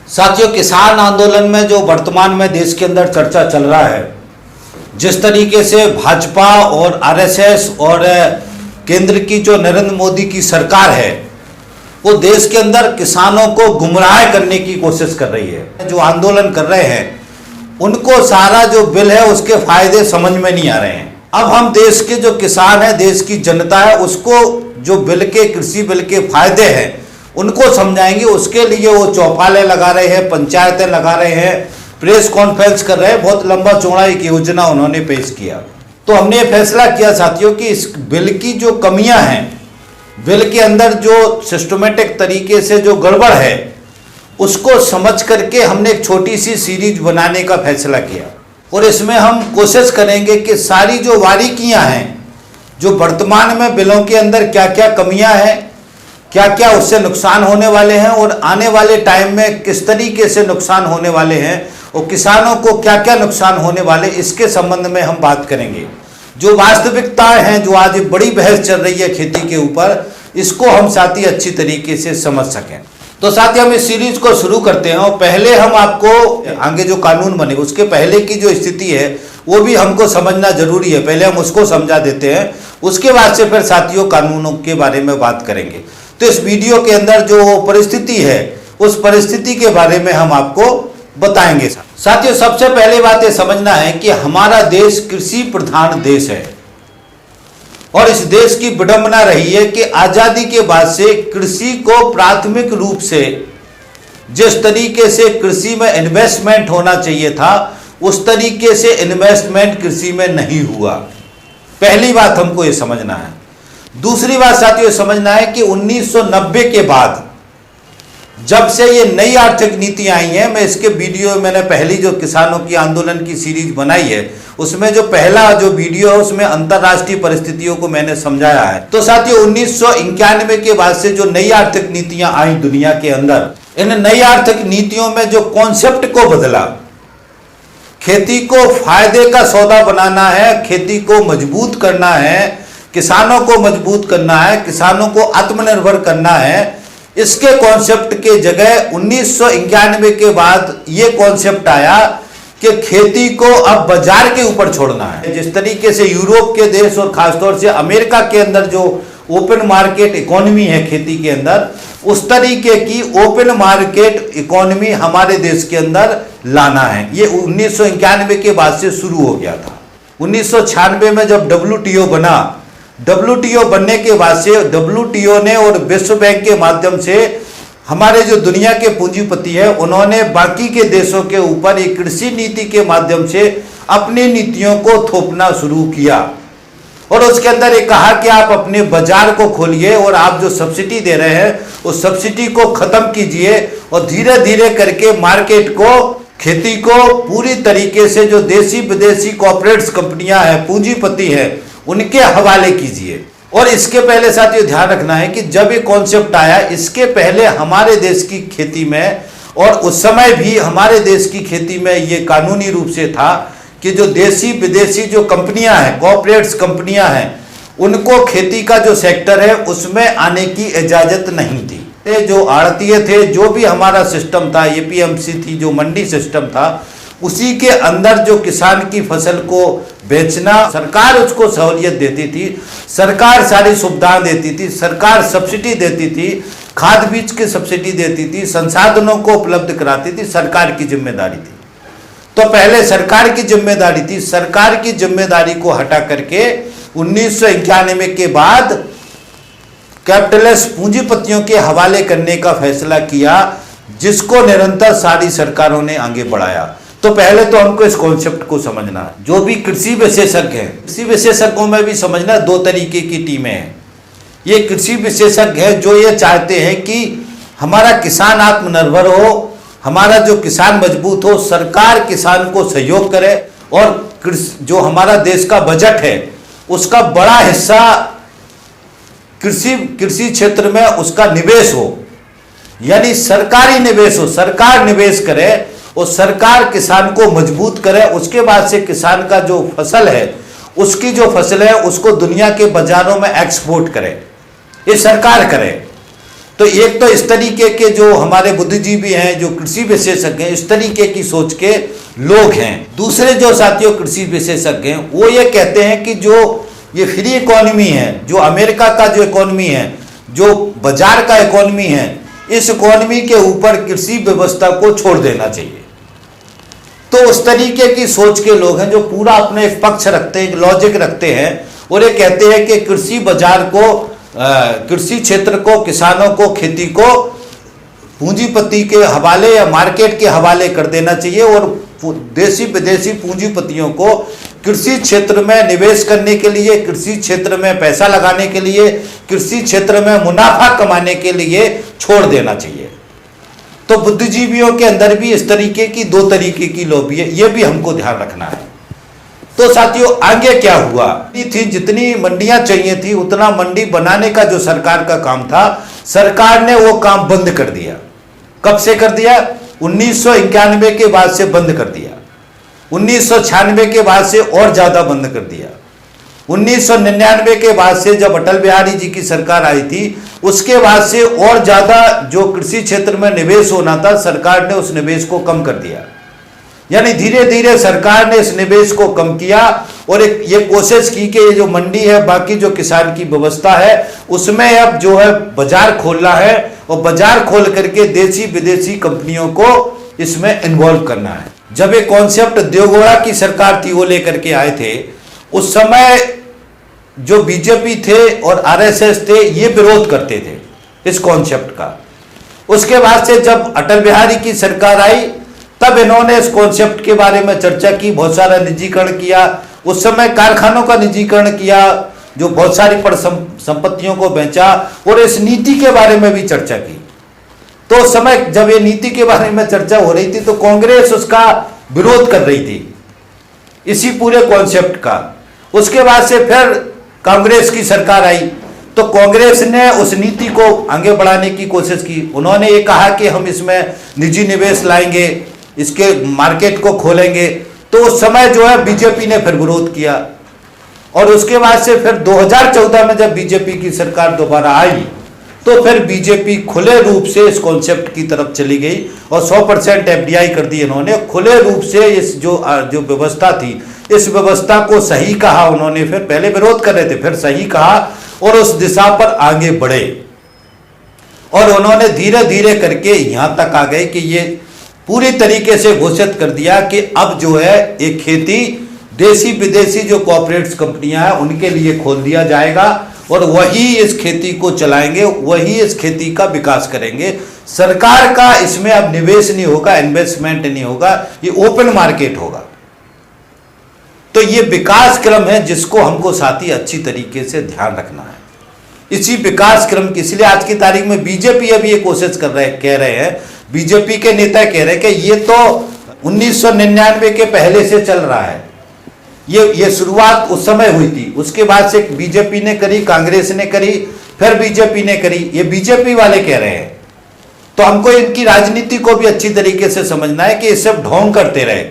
साथियों, किसान आंदोलन में जो वर्तमान में देश के अंदर चर्चा चल रहा है, जिस तरीके से भाजपा और आरएसएस और केंद्र की जो नरेंद्र मोदी की सरकार है, वो देश के अंदर किसानों को गुमराह करने की कोशिश कर रही है। जो आंदोलन कर रहे हैं उनको सारा जो बिल है उसके फायदे समझ में नहीं आ रहे हैं। अब हम देश के जो किसान है, देश की जनता है, उसको जो बिल के कृषि बिल के फायदे हैं उनको समझाएंगे। उसके लिए वो चौपाले लगा रहे हैं, पंचायतें लगा रहे हैं, प्रेस कॉन्फ्रेंस कर रहे हैं। बहुत लंबा चौड़ा एक योजना उन्होंने पेश किया। तो हमने फैसला किया साथियों कि इस बिल की जो कमियां हैं, बिल के अंदर जो सिस्टमेटिक तरीके से जो गड़बड़ है, उसको समझ करके हमने एक छोटी सी सीरीज बनाने का फैसला किया। और इसमें हम कोशिश करेंगे कि सारी जो बारीकियां हैं, जो वर्तमान में बिलों के अंदर क्या क्या कमियां हैं, क्या क्या उससे नुकसान होने वाले हैं और आने वाले टाइम में किस तरीके से नुकसान होने वाले हैं और किसानों को क्या क्या नुकसान होने वाले, इसके संबंध में हम बात करेंगे। जो वास्तविकताएं हैं, जो आज बड़ी बहस चल रही है खेती के ऊपर, इसको हम साथी अच्छी तरीके से समझ सकें। तो साथी हम इस सीरीज को शुरू करते हैं और पहले हम आपको आगे जो कानून बने उसके पहले की जो स्थिति है वो भी हमको समझना जरूरी है। पहले हम उसको समझा देते हैं, उसके बाद से फिर साथियों कानूनों के बारे में बात करेंगे। तो इस वीडियो के अंदर जो परिस्थिति है उस परिस्थिति के बारे में हम आपको बताएंगे। साथियों, सबसे पहले बात ये समझना है कि हमारा देश कृषि प्रधान देश है और इस देश की विडंबना रही है कि आजादी के बाद से कृषि को प्राथमिक रूप से जिस तरीके से कृषि में इन्वेस्टमेंट होना चाहिए था उस तरीके से इन्वेस्टमेंट कृषि में नहीं हुआ। पहली बात हमको ये समझना है। दूसरी बात साथियों समझना है कि 1990 के बाद जब से ये नई आर्थिक नीति आई है, मैं इसके वीडियो मैंने पहली जो किसानों की आंदोलन की सीरीज बनाई है उसमें जो पहला जो वीडियो है उसमें अंतरराष्ट्रीय परिस्थितियों को मैंने समझाया है। तो साथियों 1991 के बाद से जो नई आर्थिक नीतियां आई दुनिया के अंदर, इन नई आर्थिक नीतियों में जो कॉन्सेप्ट को बदला, खेती को फायदे का सौदा बनाना है, खेती को मजबूत करना है, किसानों को मजबूत करना है, किसानों को आत्मनिर्भर करना है, इसके कॉन्सेप्ट के जगह 1991 के बाद ये कॉन्सेप्ट आया कि खेती को अब बाजार के ऊपर छोड़ना है। जिस तरीके से यूरोप के देश और खासतौर से अमेरिका के अंदर जो ओपन मार्केट इकोनॉमी है खेती के अंदर, उस तरीके की ओपन मार्केट इकोनॉमी हमारे देश के अंदर लाना है। ये 1991 के बाद से शुरू हो गया था। 1996 में जब WTO बना, WTO बनने के बाद से WTO ने और विश्व बैंक के माध्यम से हमारे जो दुनिया के पूंजीपति है उन्होंने बाकी के देशों के ऊपर एक कृषि नीति के माध्यम से अपनी नीतियों को थोपना शुरू किया और उसके अंदर ये कहा कि आप अपने बाजार को खोलिए और आप जो सब्सिडी दे रहे हैं उस सब्सिडी को खत्म कीजिए और धीरे धीरे करके मार्केट को, खेती को पूरी तरीके से जो देसी विदेशी कॉर्पोरेट्स कंपनियां हैं, पूंजीपति हैं, उनके हवाले कीजिए। और इसके पहले साथियों ध्यान रखना है कि जब ये कॉन्सेप्ट आया, इसके पहले हमारे देश की खेती में और उस समय भी हमारे देश की खेती में ये कानूनी रूप से था कि जो देसी विदेशी जो कंपनियां हैं, कॉर्पोरेट्स कंपनियां हैं, उनको खेती का जो सेक्टर है उसमें आने की इजाजत नहीं थी। जो आड़तीय थे, जो भी हमारा सिस्टम था, APMC थी, जो मंडी सिस्टम था, उसी के अंदर जो किसान की फसल को बेचना, सरकार उसको सहूलियत देती थी, सरकार सारी सुविधाएं देती थी, सरकार सब्सिडी देती थी, खाद बीज की सब्सिडी देती थी, संसाधनों को उपलब्ध कराती थी, सरकार की जिम्मेदारी थी। तो पहले सरकार की जिम्मेदारी थी। सरकार की जिम्मेदारी को हटा करके 1991 के बाद कैपिटलिस्ट पूंजीपतियों के हवाले करने का फैसला किया, जिसको निरंतर सारी सरकारों ने आगे बढ़ाया। तो पहले तो हमको इस कॉन्सेप्ट को समझना है। जो भी कृषि विशेषज्ञ हैं, कृषि विशेषज्ञों में भी समझना दो तरीके की टीमें हैं। ये कृषि विशेषज्ञ हैं जो ये चाहते हैं कि हमारा किसान आत्मनिर्भर हो, हमारा जो किसान मजबूत हो, सरकार किसान को सहयोग करे और जो हमारा देश का बजट है उसका बड़ा हिस्सा कृषि क्षेत्र में उसका निवेश हो, यानी सरकारी निवेश हो, सरकार निवेश करे और सरकार किसान को मजबूत करे। उसके बाद से किसान का जो फसल है, उसकी जो फसल है उसको दुनिया के बाजारों में एक्सपोर्ट करे, ये सरकार करे। तो एक तो इस तरीके के जो हमारे बुद्धिजीवी हैं, जो कृषि विशेषज्ञ हैं, इस तरीके की सोच के लोग हैं। दूसरे जो साथियों कृषि विशेषज्ञ हैं वो ये कहते हैं कि जो ये फ्री इकोनॉमी है, जो अमेरिका का जो इकोनॉमी है, जो बाजार का इकोनॉमी है, इस इकोनॉमी के ऊपर कृषि व्यवस्था को छोड़ देना चाहिए। तो उस तरीके की सोच के लोग हैं जो पूरा अपने एक पक्ष रखते हैं, एक लॉजिक रखते हैं और ये कहते हैं कि कृषि बाजार को, कृषि क्षेत्र को, किसानों को, खेती को पूंजीपति के हवाले या मार्केट के हवाले कर देना चाहिए और देशी विदेशी पूंजीपतियों को कृषि क्षेत्र में निवेश करने के लिए, कृषि क्षेत्र में पैसा लगाने के लिए, कृषि क्षेत्र में मुनाफा कमाने के लिए छोड़ देना चाहिए। तो बुद्धिजीवियों के अंदर भी इस तरीके की दो तरीके की लॉबी है, ये भी हमको ध्यान रखना है। तो साथियों आगे क्या हुआ थी, जितनी मंडियां चाहिए थी उतना मंडी बनाने का जो सरकार का काम था, सरकार ने वो काम बंद कर दिया। कब से कर दिया? 1991 के बाद से बंद कर दिया। 1996 के बाद से और ज्यादा बंद कर दिया। 1999 के बाद से जब अटल बिहारी जी की सरकार आई थी, उसके बाद से और ज्यादा जो कृषि क्षेत्र में निवेश होना था, सरकार ने उस निवेश को कम कर दिया। यानी धीरे धीरे सरकार ने इस निवेश को कम किया और ये कोशिश की कि ये जो मंडी है, बाकी जो किसान की व्यवस्था है, उसमें अब जो है बाजार खोलना है और बाजार खोल करके देशी विदेशी कंपनियों को इसमें इन्वॉल्व करना है। जब ये कॉन्सेप्ट देवगौड़ा की सरकार थी वो लेकर के आए थे, उस समय जो बीजेपी थे और आरएसएस थे ये विरोध करते थे इस कॉन्सेप्ट का। उसके बाद से जब अटल बिहारी की सरकार आई तब इन्होंने इस कॉन्सेप्ट के बारे में चर्चा की, बहुत सारा निजीकरण किया। उस समय कारखानों का निजीकरण किया, जो बहुत सारी संपत्तियों को बेचा और इस नीति के बारे में भी चर्चा की। तो उस समय जब ये नीति के बारे में चर्चा हो रही थी तो कांग्रेस उसका विरोध कर रही थी, इसी पूरे कॉन्सेप्ट का। उसके बाद से फिर कांग्रेस की सरकार आई तो कांग्रेस ने उस नीति को आगे बढ़ाने की कोशिश की। उन्होंने ये कहा कि हम इसमें निजी निवेश लाएंगे, इसके मार्केट को खोलेंगे। तो उस समय जो है बीजेपी ने फिर विरोध किया और उसके बाद से फिर 2014 में जब बीजेपी की सरकार दोबारा आई तो फिर बीजेपी खुले रूप से इस कॉन्सेप्ट की तरफ चली गई और 100% एफडीआई कर दी इन्होंने। खुले रूप से इस जो व्यवस्था थी, इस व्यवस्था को सही कहा उन्होंने। फिर पहले विरोध कर रहे थे, फिर सही कहा और उस दिशा पर आगे बढ़े और उन्होंने धीरे धीरे करके यहां तक आ गए कि ये पूरी तरीके से घोषित कर दिया कि अब जो है एक खेती देशी विदेशी जो कॉर्पोरेट्स कंपनियां हैं उनके लिए खोल दिया जाएगा और वही इस खेती को चलाएंगे, वही इस खेती का विकास करेंगे। सरकार का इसमें अब निवेश नहीं होगा, इन्वेस्टमेंट नहीं होगा, ये ओपन मार्केट होगा। तो ये विकास क्रम है जिसको हमको साथी अच्छी तरीके से ध्यान रखना है। इसी विकास क्रम की इसलिए आज की तारीख में बीजेपी अभी ये कोशिश कह रहे हैं, बीजेपी के नेता कह रहे हैं कि ये तो 1999 के पहले से चल रहा है। ये शुरुआत उस समय हुई थी, उसके बाद से बीजेपी ने करी, कांग्रेस ने करी, फिर बीजेपी ने करी। ये बीजेपी वाले कह रहे हैं। तो हमको इनकी राजनीति को भी अच्छी तरीके से समझना है कि ये सब ढोंग करते रहे।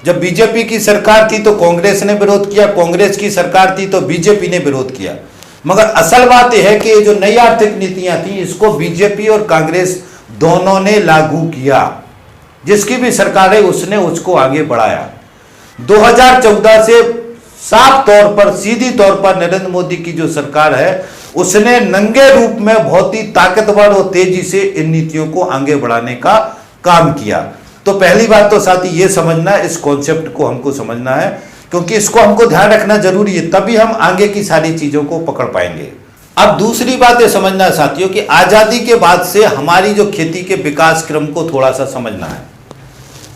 जब बीजेपी की सरकार थी तो कांग्रेस ने विरोध किया, कांग्रेस की सरकार थी तो बीजेपी ने विरोध किया। मगर असल बात यह है कि ये जो नई आर्थिक नीतियां थी इसको बीजेपी और कांग्रेस दोनों ने लागू किया। जिसकी भी सरकार है उसने उसको आगे बढ़ाया। 2014 से साफ तौर पर, सीधी तौर पर नरेंद्र मोदी की जो सरकार है उसने नंगे रूप में बहुत ही ताकतवर और तेजी से इन नीतियों को आगे बढ़ाने का काम किया। तो पहली बात तो साथी ये समझना है, इस कॉन्सेप्ट को हमको समझना है क्योंकि इसको हमको ध्यान रखना जरूरी है, तभी हम आगे की सारी चीजों को पकड़ पाएंगे। अब दूसरी बात ये समझना है साथियों कि आजादी के बाद से हमारी जो खेती के विकास क्रम को थोड़ा सा समझना है।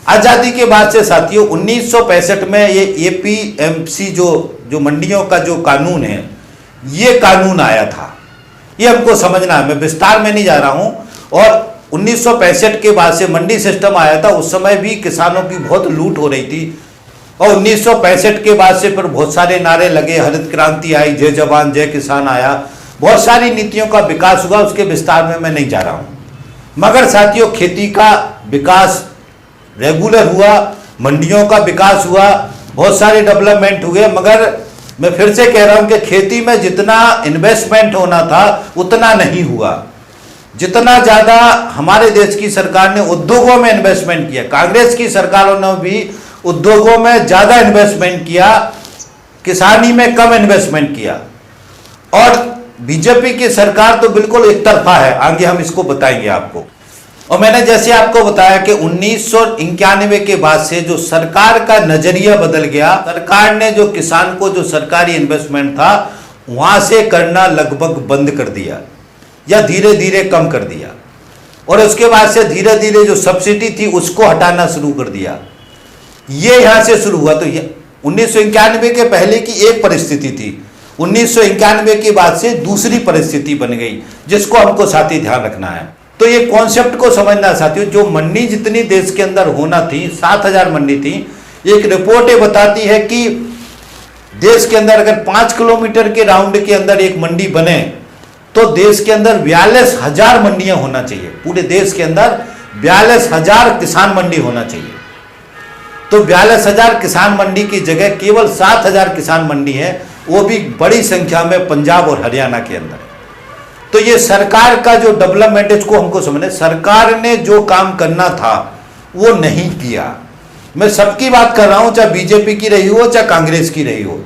आजादी के बाद से साथियों 1965 में ये एपीएमसी जो मंडियों का जो कानून है, ये कानून आया था। ये हमको समझना है, मैं विस्तार में नहीं जा रहा हूं। और 1965 के बाद से मंडी सिस्टम आया था, उस समय भी किसानों की बहुत लूट हो रही थी। और 1965 के बाद से फिर बहुत सारे नारे लगे, हरित क्रांति आई, जय जवान जय किसान आया, बहुत सारी नीतियों का विकास हुआ, उसके विस्तार में मैं नहीं जा रहा हूं। मगर साथियों खेती का विकास रेगुलर हुआ, मंडियों का विकास हुआ, बहुत सारे डेवलपमेंट हुए। मगर मैं फिर से कह रहा हूं कि खेती में जितना इन्वेस्टमेंट होना था उतना नहीं हुआ। जितना ज्यादा हमारे देश की सरकार ने उद्योगों में इन्वेस्टमेंट किया, कांग्रेस की सरकारों ने भी उद्योगों में ज्यादा इन्वेस्टमेंट किया, किसानी में कम इन्वेस्टमेंट किया। और बीजेपी की सरकार तो बिल्कुल एक तरफा है, आगे हम इसको बताएंगे आपको। और मैंने जैसे आपको बताया कि 1991 के बाद से जो सरकार का नजरिया बदल गया, सरकार ने जो किसान को जो सरकारी इन्वेस्टमेंट था वहां से करना लगभग बंद कर दिया या धीरे धीरे कम कर दिया। और उसके बाद से धीरे धीरे जो सब्सिडी थी उसको हटाना शुरू कर दिया। ये यहां से शुरू हुआ। तो 1991 के पहले की एक परिस्थिति थी, 1991 के बाद से दूसरी परिस्थिति बन गई, जिसको हमको साथ ही ध्यान रखना है। तो ये कॉन्सेप्ट को समझना साथियों, जो मंडी जितनी देश के अंदर होना थी, 7000 मंडी थी। एक रिपोर्ट ये बताती है कि देश के अंदर अगर 5 किलोमीटर के राउंड के अंदर एक मंडी बने तो देश के अंदर 42,000 मंडियां होना चाहिए। पूरे देश के अंदर 42,000 किसान मंडी होना चाहिए। तो 42,000 किसान मंडी की जगह केवल 7,000 किसान मंडी है, वो भी बड़ी संख्या में पंजाब और हरियाणा के अंदर। तो ये सरकार का जो डेवलपमेंट, इसको हमको समझना, सरकार ने जो काम करना था वो नहीं किया। मैं सबकी बात कर रहा हूं, चाहे बीजेपी की रही हो चाहे कांग्रेस की रही हो,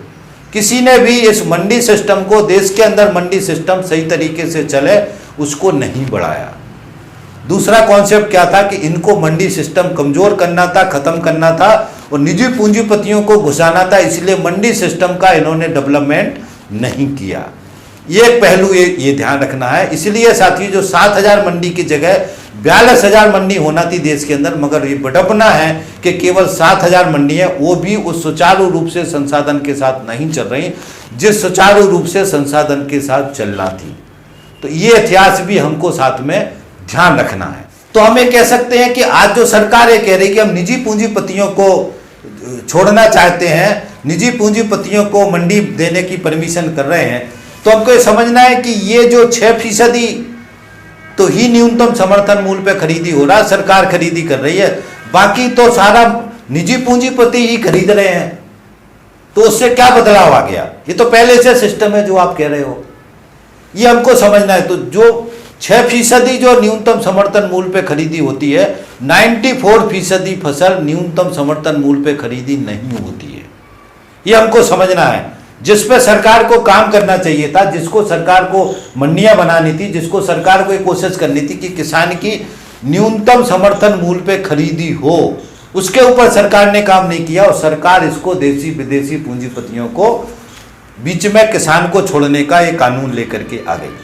किसी ने भी इस मंडी सिस्टम को, देश के अंदर मंडी सिस्टम सही तरीके से चले, उसको नहीं बढ़ाया। दूसरा कॉन्सेप्ट क्या था कि इनको मंडी सिस्टम कमजोर करना था, खत्म करना था और निजी पूंजीपतियों को घुसाना था, इसलिए मंडी सिस्टम का इन्होंने डेवलपमेंट नहीं किया। ये पहलू ये ध्यान रखना है। इसलिए साथियों, जो 7,000 मंडी की जगह 42,000 मंडी होना थी देश के अंदर, मगर ये बड़पना है कि केवल 7,000 मंडी है, वो भी उस सुचारू रूप से संसाधन के साथ नहीं चल रही जिस सुचारू रूप से संसाधन के साथ चलना थी। तो ये इतिहास भी हमको साथ में ध्यान रखना है। तो हम ये कह सकते हैं कि आज जो सरकार ये कह रही है कि हम निजी पूंजीपतियों को छोड़ना चाहते हैं, निजी पूंजीपतियों को मंडी देने की परमिशन कर रहे हैं, तो हमको ये समझना है कि ये जो 6% तो ही न्यूनतम समर्थन मूल्य पे खरीदी हो रहा, सरकार खरीदी कर रही है, बाकी तो सारा निजी पूंजीपति ही खरीद रहे हैं। तो उससे क्या बदलाव आ गया? ये तो पहले से सिस्टम है जो आप कह रहे हो, ये हमको समझना है। तो जो 6% जो न्यूनतम समर्थन मूल्य पे खरीदी होती है, 94% फसल न्यूनतम समर्थन मूल्य पे खरीदी नहीं होती है। ये हमको समझना है। जिस पे सरकार को काम करना चाहिए था, जिसको सरकार को मंडियां बनानी थी, जिसको सरकार को एक कोशिश करनी थी कि किसान की न्यूनतम समर्थन मूल्य पे खरीदी हो, उसके ऊपर सरकार ने काम नहीं किया। और सरकार इसको देसी विदेशी पूंजीपतियों को बीच में किसान को छोड़ने का एक कानून लेकर के आ गई।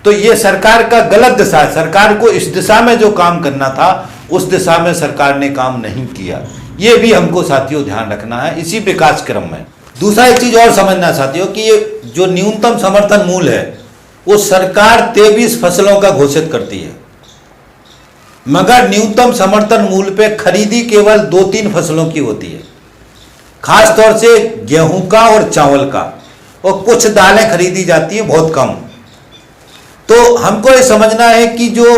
तो ये सरकार का गलत दिशा है। सरकार को इस दिशा में जो काम करना था उस दिशा में सरकार ने काम नहीं किया। ये भी हमको साथियों ध्यान रखना है इसी विकास क्रम में। दूसरा एक चीज और समझना साथियों कि ये जो न्यूनतम समर्थन मूल्य है वो सरकार 23 फसलों का घोषित करती है, मगर न्यूनतम समर्थन मूल्य पे खरीदी केवल 2-3 फसलों की होती है, खास तौर से गेहूं का और चावल का, और कुछ दालें खरीदी जाती है बहुत कम। तो हमको ये समझना है कि जो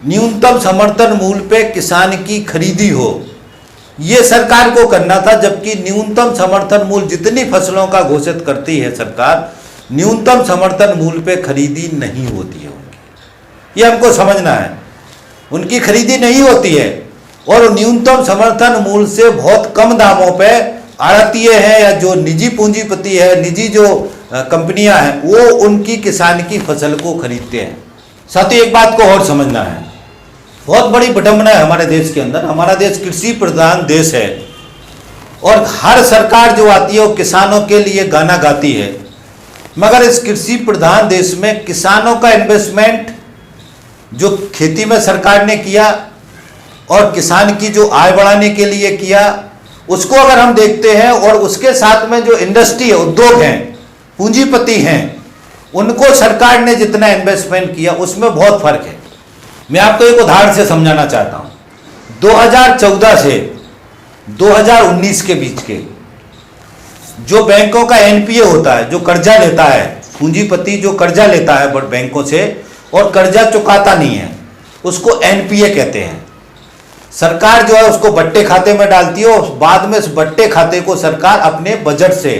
न्यूनतम समर्थन मूल्य पे किसान की खरीदी हो, ये सरकार को करना था, जबकि न्यूनतम समर्थन मूल्य जितनी फसलों का घोषित करती है सरकार, न्यूनतम समर्थन मूल्य पे खरीदी नहीं होती है उनकी। ये हमको समझना है, उनकी खरीदी नहीं होती है और न्यूनतम समर्थन मूल्य से बहुत कम दामों पे आड़तीय है या जो निजी पूंजीपति है, निजी जो कंपनियां हैं, वो उनकी किसान की फसल को खरीदते हैं। साथ ही एक बात को और समझना है, बहुत बड़ी विडंबना है हमारे देश के अंदर। हमारा देश कृषि प्रधान देश है और हर सरकार जो आती है वो किसानों के लिए गाना गाती है, मगर इस कृषि प्रधान देश में किसानों का इन्वेस्टमेंट जो खेती में सरकार ने किया और किसान की जो आय बढ़ाने के लिए किया, उसको अगर हम देखते हैं और उसके साथ में जो इंडस्ट्री है, उद्योग हैं, पूंजीपति हैं, उनको सरकार ने जितना इन्वेस्टमेंट किया उसमें बहुत फर्क है। मैं आपको एक उदाहरण से समझाना चाहता हूं। 2014 से 2019 के बीच के जो बैंकों का एनपीए होता है, जो कर्जा लेता है, पूंजीपति जो कर्जा लेता है बड़ बैंकों से और कर्जा चुकाता नहीं है, उसको एनपीए कहते हैं। सरकार जो है उसको बट्टे खाते में डालती है और बाद में इस बट्टे खाते को सरकार अपने बजट से,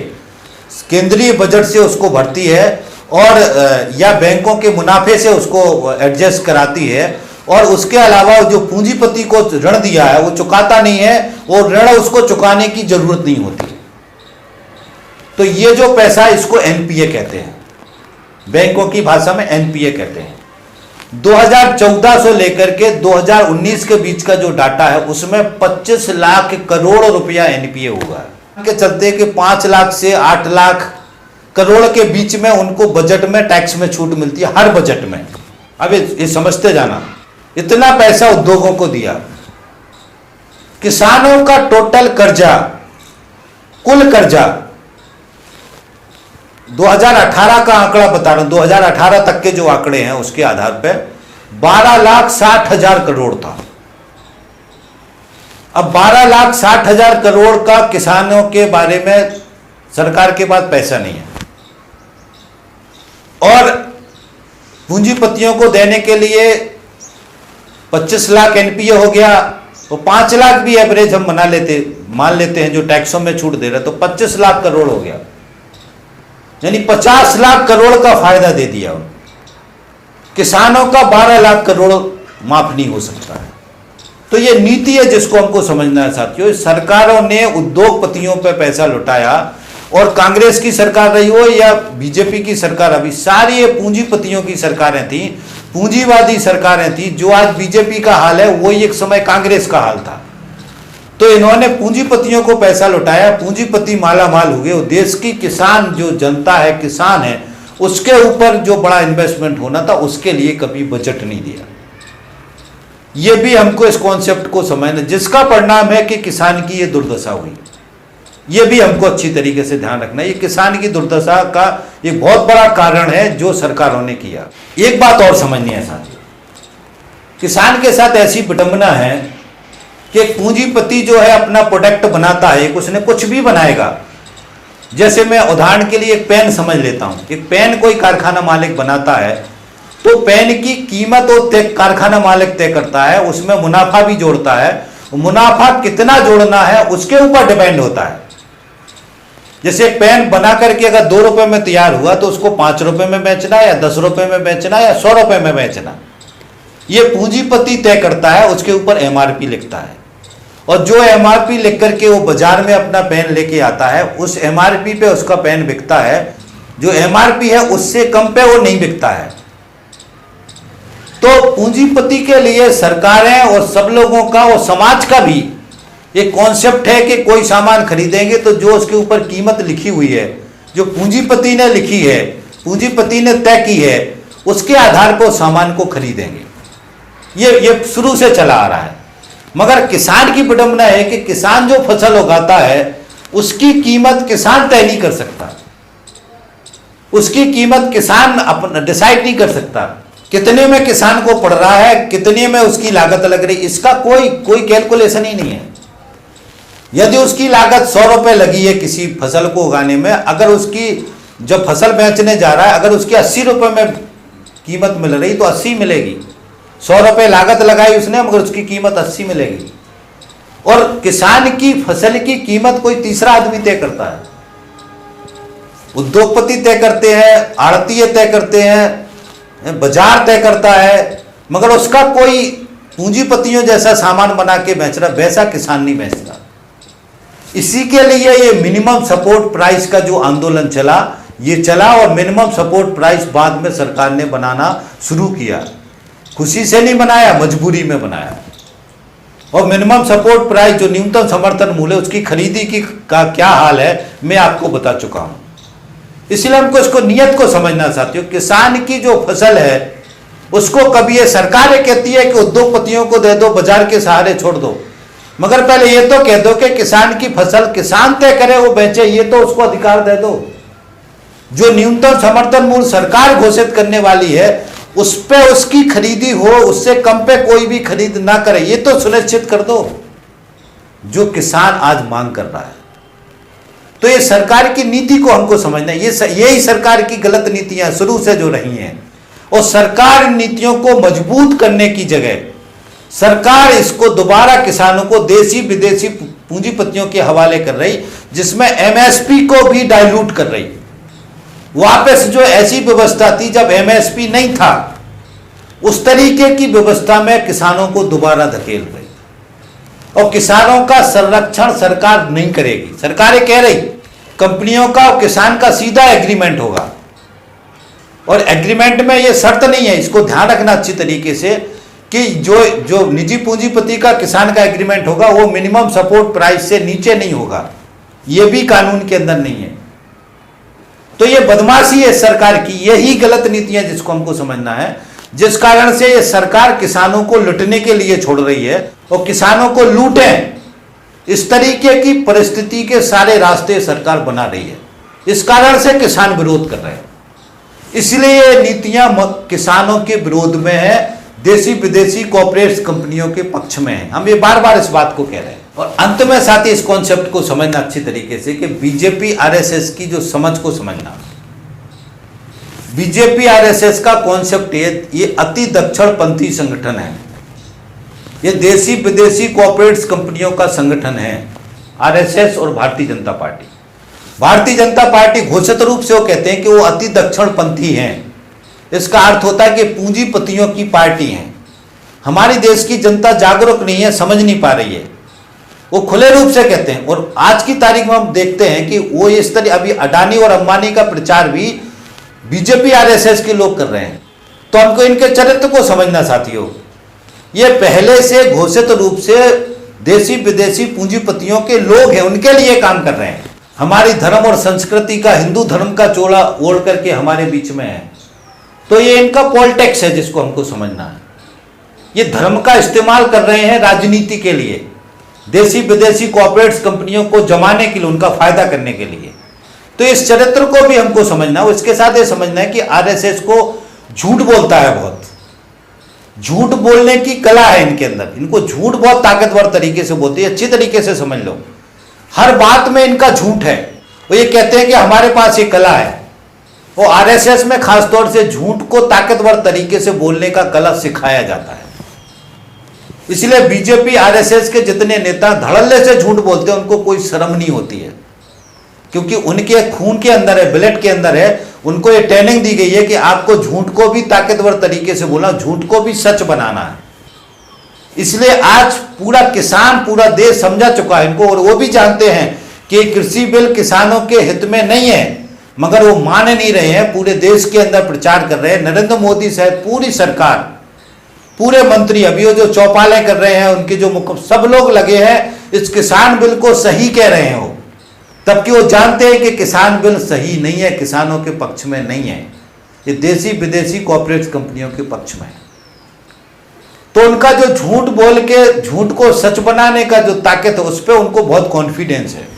केंद्रीय बजट से उसको भरती है और या बैंकों के मुनाफे से उसको एडजस्ट कराती है, और उसके अलावा जो पूंजीपति को ऋण दिया है वो चुकाता नहीं है, और ऋण उसको चुकाने की जरूरत नहीं होती। तो ये जो पैसा है इसको एनपीए कहते हैं, बैंकों की भाषा में एनपीए कहते हैं। 2014 से लेकर के 2019 के बीच का जो डाटा है उसमें 25 लाख करोड़ रुपया एनपीए हुआ है, के चलते कि 5 लाख से 8 लाख करोड़ के बीच में उनको बजट में टैक्स में छूट मिलती है, हर बजट में। अब ये समझते जाना, इतना पैसा उद्योगों को दिया। किसानों का टोटल कर्जा, कुल कर्जा 2018 का आंकड़ा बता रहा हूं, 2018 तक के जो आंकड़े हैं उसके आधार पर 12,60,000 करोड़ था। अब 12,60,000 करोड़ का किसानों के बारे में सरकार के पास पैसा नहीं है, और पूंजीपतियों को देने के लिए 25 लाख एनपीए हो गया, तो 5 लाख भी एवरेज हम मान लेते हैं जो टैक्सों में छूट दे रहे, तो 25 लाख करोड़ हो गया, यानी 50 लाख करोड़ का फायदा दे दिया। किसानों का 12 लाख करोड़ माफ नहीं हो सकता है। तो ये नीति है जिसको हमको समझना है साथियों। सरकारों ने उद्योगपतियों पर पैसा लुटाया, और कांग्रेस की सरकार रही हो या बीजेपी की सरकार, अभी सारी ये पूंजीपतियों की सरकारें थी, पूंजीवादी सरकारें थी। जो आज बीजेपी का हाल है वही एक समय कांग्रेस का हाल था। तो इन्होंने पूंजीपतियों को पैसा लुटाया, पूंजीपति माला माल हुए, और देश की किसान जो जनता है, किसान है, उसके ऊपर जो बड़ा इन्वेस्टमेंट होना था उसके लिए कभी बजट नहीं दिया। ये भी हमको इस कॉन्सेप्ट को समझना, जिसका परिणाम है कि किसान की ये दुर्दशा हुई। ये भी हमको अच्छी तरीके से ध्यान रखना है, ये किसान की दुर्दशा का एक बहुत बड़ा कारण है जो सरकारों ने किया। एक बात और समझनी है साथियों, किसान के साथ ऐसी विडंबना है कि पूंजीपति जो है अपना प्रोडक्ट बनाता है, उसने कुछ भी बनाएगा। जैसे मैं उदाहरण के लिए एक पेन समझ लेता हूं, एक पेन कोई कारखाना मालिक बनाता है, तो पेन की कीमत वो कारखाना मालिक तय करता है, उसमें मुनाफा भी जोड़ता है। मुनाफा कितना जोड़ना है उसके ऊपर डिपेंड होता है। जैसे पेन बना करके अगर 2 रुपए में तैयार हुआ तो उसको 5 रुपए में बेचना, या 10 रुपए में बेचना, या 100 रुपए में बेचना, ये पूंजीपति तय करता है, उसके ऊपर एमआरपी लिखता है। और जो एमआरपी लिख करके वो बाजार में अपना पेन लेके आता है, उस एमआरपी पे उसका पेन बिकता है। जो एमआरपी है उससे कम पे वो नहीं बिकता है। तो पूंजीपति के लिए सरकारें और सब लोगों का और समाज का भी एक कॉन्सेप्ट है कि कोई सामान खरीदेंगे तो जो उसके ऊपर कीमत लिखी हुई है, जो पूंजीपति ने लिखी है, पूंजीपति ने तय की है, उसके आधार पर उस सामान को खरीदेंगे। ये शुरू से चला आ रहा है। मगर किसान की विडंबना है कि किसान जो फसल उगाता है उसकी कीमत किसान तय नहीं कर सकता, उसकी कीमत किसान अपना डिसाइड नहीं कर सकता। कितने में किसान को पड़ रहा है, कितने में उसकी लागत लग रही, इसका कोई कैलकुलेशन ही नहीं है। यदि उसकी लागत 100 रुपए लगी है किसी फसल को उगाने में, अगर उसकी जब फसल बेचने जा रहा है अगर उसकी 80 रुपए में कीमत मिल रही तो 80 मिलेगी। 100 रुपए लागत लगाई उसने मगर उसकी कीमत 80 मिलेगी। और किसान की फसल की कीमत कोई तीसरा आदमी तय करता है, उद्योगपति तय करते हैं, आड़तीय तय करते हैं, बाजार तय करता है, मगर उसका कोई पूंजीपतियों जैसा सामान बना के बेच रहा, वैसा किसान नहीं बेचता। इसी के लिए ये मिनिमम सपोर्ट प्राइस का जो आंदोलन चला, ये चला, और मिनिमम सपोर्ट प्राइस बाद में सरकार ने बनाना शुरू किया। खुशी से नहीं बनाया, मजबूरी में बनाया। और मिनिमम सपोर्ट प्राइस जो न्यूनतम समर्थन मूल्य, उसकी खरीदी का क्या हाल है मैं आपको बता चुका हूं। इसलिए हमको इसको नियत को समझना साथियों। किसान की जो फसल है उसको कभी ये सरकार कहती है कि उद्योगपतियों को दे दो, बाजार के सहारे छोड़ दो, मगर पहले ये तो कह दो कि किसान की फसल किसान तय करे, वो बेचे, ये तो उसको अधिकार दे दो। जो न्यूनतम समर्थन मूल्य सरकार घोषित करने वाली है उस पे उसकी खरीदी हो, उससे कम पे कोई भी खरीद ना करे, ये तो सुनिश्चित कर दो जो किसान आज मांग कर रहा है। तो ये सरकार की नीति को हमको समझना है। यही सरकार की गलत नीतियां शुरू से जो रही हैं, और सरकार नीतियों को मजबूत करने की जगह सरकार इसको दोबारा किसानों को देसी विदेशी पूंजीपतियों के हवाले कर रही, जिसमें एमएसपी को भी डाइल्यूट कर रही। वापस जो ऐसी व्यवस्था थी जब एमएसपी नहीं था, उस तरीके की व्यवस्था में किसानों को दोबारा धकेल रही और किसानों का संरक्षण सरकार नहीं करेगी। सरकारें कह रही कंपनियों का और किसान का सीधा एग्रीमेंट होगा, और एग्रीमेंट में ये शर्त नहीं है, इसको ध्यान रखना अच्छी तरीके से कि जो निजी पूंजीपति का किसान का एग्रीमेंट होगा वो मिनिमम सपोर्ट प्राइस से नीचे नहीं होगा, ये भी कानून के अंदर नहीं है। तो ये बदमाशी है सरकार की, यही गलत नीतियां जिसको हमको समझना है, जिस कारण से ये सरकार किसानों को लुटने के लिए छोड़ रही है और किसानों को लूटें, इस तरीके की परिस्थिति के सारे रास्ते सरकार बना रही है। इस कारण से किसान विरोध कर रहे हैं, इसलिए ये नीतियां किसानों के विरोध में है, देसी विदेशी कॉर्पोरेट कंपनियों के पक्ष में है। हम ये बार बार इस बात को कह रहे हैं। और अंत में साथ ही इस कॉन्सेप्ट को समझना अच्छी तरीके से कि बीजेपी आरएसएस की जो समझ को समझना, बीजेपी आरएसएस का कॉन्सेप्ट ये अति दक्षिणपंथी संगठन है, ये देसी विदेशी कॉर्पोरेट कंपनियों का संगठन है आरएसएस और भारतीय जनता पार्टी। भारतीय जनता पार्टी घोषित रूप से वो कहते हैं कि वो अति दक्षिणपंथी हैं। इसका अर्थ होता है कि पूंजीपतियों की पार्टी है। हमारी देश की जनता जागरूक नहीं है, समझ नहीं पा रही है, वो खुले रूप से कहते हैं। और आज की तारीख में हम देखते हैं कि वो इस तरह अभी अडानी और अंबानी का प्रचार भी बीजेपी आरएसएस के लोग कर रहे हैं। तो हमको इनके चरित्र को समझना साथियों, ये पहले से घोषित रूप से देसी विदेशी पूंजीपतियों के लोग हैं, उनके लिए काम कर रहे हैं। हमारी धर्म और संस्कृति का, हिंदू धर्म का चोला ओढ़ करके हमारे बीच में है। तो ये इनका पॉलिटिक्स है जिसको हमको समझना है। ये धर्म का इस्तेमाल कर रहे हैं राजनीति के लिए, देसी विदेशी कॉर्पोरेट कंपनियों को जमाने के लिए, उनका फायदा करने के लिए। तो इस चरित्र को भी हमको समझना है। इसके साथ ये समझना है कि आरएसएस को झूठ बोलता है, बहुत झूठ बोलने की कला है इनके अंदर। इनको झूठ बहुत ताकतवर तरीके से बोलते हैं, अच्छी तरीके से समझ लो। हर बात में इनका झूठ है। वो ये कहते हैं कि हमारे पास ये कला है। वो आरएसएस में खासतौर से झूठ को ताकतवर तरीके से बोलने का कला सिखाया जाता है। इसलिए बीजेपी आरएसएस के जितने नेता धड़ल्ले से झूठ बोलते हैं, उनको कोई शर्म नहीं होती है, क्योंकि उनके खून के अंदर है, ब्लड के अंदर है। उनको ये ट्रेनिंग दी गई है कि आपको झूठ को भी ताकतवर तरीके से बोलना, झूठ को भी सच बनाना है। इसलिए आज पूरा किसान, पूरा देश समझा चुका है इनको, और वो भी जानते हैं कि कृषि बिल किसानों के हित में नहीं है, मगर वो मान नहीं रहे हैं। पूरे देश के अंदर प्रचार कर रहे हैं। नरेंद्र मोदी सहित पूरी सरकार, पूरे मंत्री, अभी वो जो चौपालें कर रहे हैं, उनके जो मुख्य, सब लोग लगे हैं इस किसान बिल को सही कह रहे हैं वो, तबकि वो जानते हैं कि किसान बिल सही नहीं है, किसानों के पक्ष में नहीं है, ये देसी विदेशी कॉर्पोरेट कंपनियों के पक्ष में है। तो उनका जो झूठ बोल के झूठ को सच बनाने का जो ताकत है, उस पर उनको बहुत कॉन्फिडेंस है,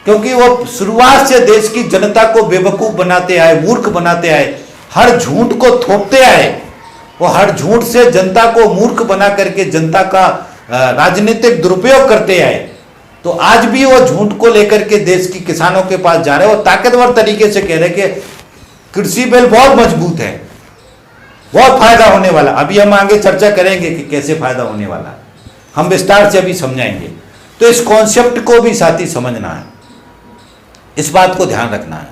क्योंकि वो शुरुआत से देश की जनता को बेवकूफ बनाते आए, मूर्ख बनाते आए, हर झूठ को थोपते आए, वो हर झूठ से जनता को मूर्ख बना करके जनता का राजनीतिक दुरुपयोग करते आए। तो आज भी वो झूठ को लेकर के देश की किसानों के पास जा रहे हैं और ताकतवर तरीके से कह रहे हैं कि कृषि बिल बहुत मजबूत है, बहुत फायदा होने वाला। अभी हम आगे चर्चा करेंगे कि कैसे फायदा होने वाला है, हम विस्तार से अभी समझाएंगे। तो इस कॉन्सेप्ट को भी साथी समझना है, इस बात को ध्यान रखना है।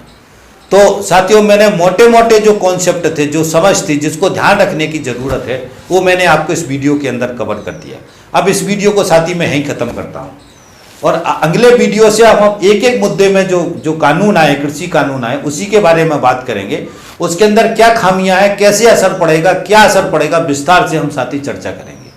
तो साथियों, मैंने मोटे मोटे जो कॉन्सेप्ट थे, जो समझ थी, जिसको ध्यान रखने की जरूरत है, वो मैंने आपको इस वीडियो के अंदर कवर कर दिया। अब इस वीडियो को साथी मैं यहीं खत्म करता हूँ, और अगले वीडियो से हम एक एक मुद्दे में जो कानून आए, कृषि कानून आए, उसी के बारे में बात करेंगे। उसके अंदर क्या खामियां हैं, कैसे असर पड़ेगा, क्या असर पड़ेगा, विस्तार से हम साथी चर्चा करेंगे।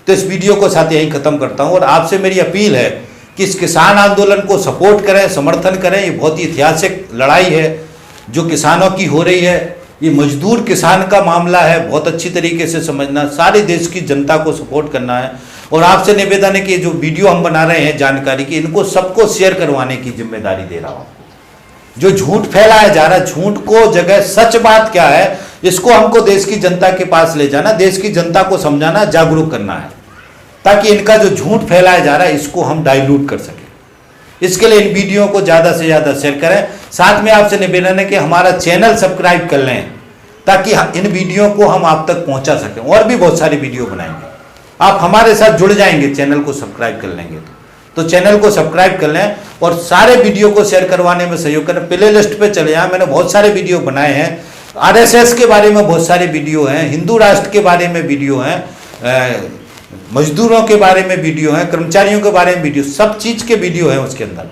तो इस वीडियो को साथी यहीं खत्म करता हूँ, और आपसे मेरी अपील है कि इस किसान आंदोलन को सपोर्ट करें, समर्थन करें। ये बहुत ही ऐतिहासिक लड़ाई है जो किसानों की हो रही है। ये मजदूर किसान का मामला है, बहुत अच्छी तरीके से समझना, सारे देश की जनता को सपोर्ट करना है। और आपसे निवेदन है कि जो वीडियो हम बना रहे हैं जानकारी की, इनको सबको शेयर करवाने की जिम्मेदारी दे रहा हूँ। जो झूठ फैलाया जा रहा है, झूठ को जगह सच बात क्या है, इसको हमको देश की जनता के पास ले जाना, देश की जनता को समझाना, जागरूक करना है, ताकि इनका जो झूठ फैलाया जा रहा है इसको हम डाइल्यूट कर सकें। इसके लिए इन वीडियो को ज़्यादा से ज़्यादा शेयर करें। साथ में आपसे निवेदन है कि हमारा चैनल सब्सक्राइब कर लें, ताकि इन वीडियो को हम आप तक पहुंचा सकें। और भी बहुत सारी वीडियो बनाएंगे, आप हमारे साथ जुड़ जाएंगे, चैनल को सब्सक्राइब कर लेंगे तो चैनल को सब्सक्राइब कर लें और सारे वीडियो को शेयर करवाने में सहयोग करें। प्ले लिस्ट पे चले जाएं, मैंने बहुत सारे वीडियो बनाए हैं। आरएसएस के बारे में बहुत सारे वीडियो हैं, हिंदू राष्ट्र के बारे में वीडियो हैं, मजदूरों के बारे में वीडियो हैं, कर्मचारियों के बारे में वीडियो, सब चीज़ के वीडियो हैं उसके अंदर।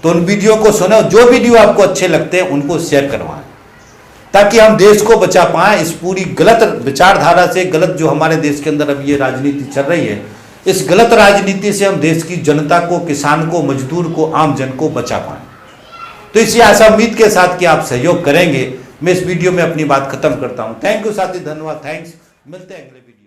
तो उन वीडियो को सुनो, जो वीडियो आपको अच्छे लगते हैं उनको शेयर करवाएं, ताकि हम देश को बचा पाएं इस पूरी गलत विचारधारा से। गलत जो हमारे देश के अंदर अब ये राजनीति चल रही है, इस गलत राजनीति से हम देश की जनता को, किसान को, मजदूर को, आम जन को बचा पाएं। तो इसी आशा उम्मीद के साथ कि आप सहयोग करेंगे, मैं इस वीडियो में अपनी बात खत्म करता हूं। थैंक यू साथी, धन्यवाद, थैंक्स। मिलते हैं अगले वीडियो।